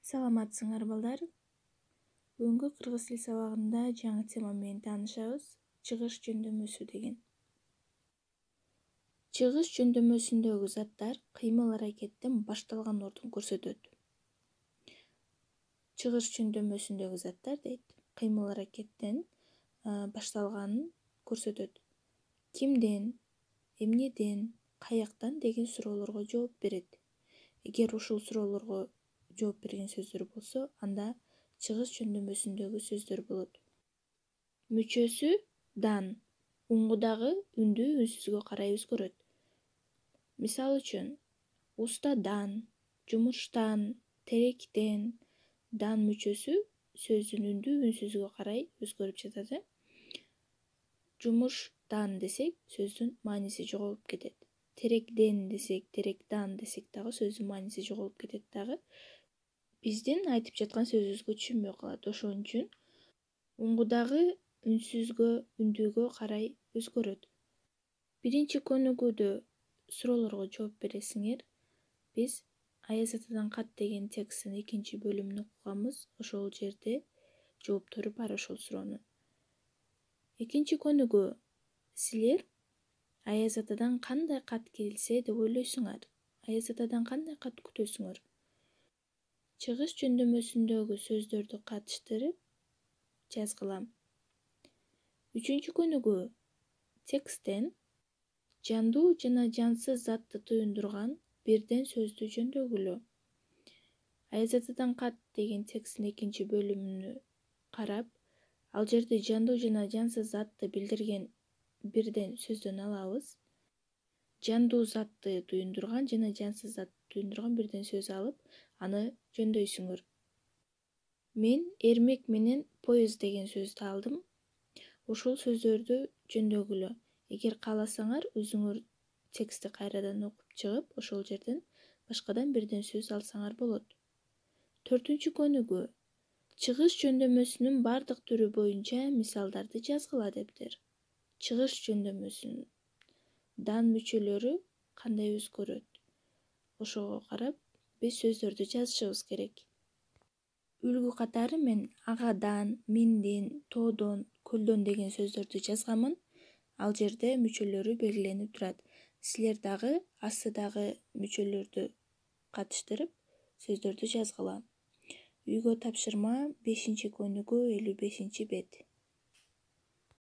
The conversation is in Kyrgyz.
Саламатсыңар балдар. Бүгүнкү кыргыз тил сабагында жаңы тема менен таанышабыз. Чыгыш жөндөмөсү деген. Чыгыш жөндөмөсүндөгү заттар кыймыл аракеттен башталган ордун көрсөтөт. Чыгыш жөндөмөсүндөгү заттар дейт, кыймыл аракеттен башталганын көрсөтөт. Кимден, эмнеден, каяктан деген суроолорго жооп берет. Эгер ушул суроолорго жооп берген сөздөр болсо, анда чыгыш жөндөмөсүндөгү сөздөр болот. Мүчөсү дан, уңгудагы үндү үнсүзгө карай өзгөрөт. Мисал үчүн, устадан, жумуштан, теректен, дан мүчөсү сөздүн үндү үнсүзгө карай өзгөрүп жатат. Жумуштан десек, сөздүн мааниси жоголуп кетет. Терекден десек, терекдан десек дагы сөздүн мааниси жоголуп кетет дагы. Биздин айтып жаткан сөзүбүзгө түшүнбөй калат. Ошон үчүн уңгудагы үнсүзгө, үндүүгө карай өзгөрөт. Биринчи көнүгүүдө суроолорго жооп бересиңер. Биз Аяз атадан кат деген текстин экинчи бөлүмүн окуганбыз. Ошол жерде жооптору бар ошол суроонун. Экинчи көнүгүү. Силер Аяз атадан кандай кат келсе деп ойлойсуңар? Аяз атадан кандай кат күтөсүңөр? Чыгыш жөндөмөсүндөгү сөздөрдү катыштырып жазгыла. Үчүнчү көнүгүү. Тексттен жандуу жана жансыз затты туюндурган бирден сөздү жөндөгүлө. Аяз атадан кат деген тексттин экинчи бөлүмүнү карап, ал жерде жандуу жана жансыз затты билдирген бирден сөздөн алабыз. Жандуу затты туюндурган жана жансыз затты туюндурган бирден сөз алып, аны жөндөйсүңөр. Мен эрмек менен поезд деген сөздү алдым. Ушул сөздөрдү жөндөгүлө. Эгер кааласаңар, өзүңөр текстти кайрадан окуп чыгып, ошол жерден башкадан бирден сөз алсаңар болот. Төртүнчү көнүгүү. Чыгыш жөндөмөсүнүн бардык түрү боюнча мисалдарды жазгыла дептир. Чыгыш жөндөмөсүнүн дан мүчөлөрү кандай өзгөрөт? Ошого карап, биз сөздөрдү жазышыбыз керек. Үлгү катары мен агадан, менден, тоодон, көлдөн деген сөздөрдү жазганмын. Ал жерде мүчөлөрү белгиленип турат. Силер дагы астыдагы мүчөлөрдү катыштырып сөздөрдү жазгыла. Үйгө тапшырма 5-көнүгүү 55 бет.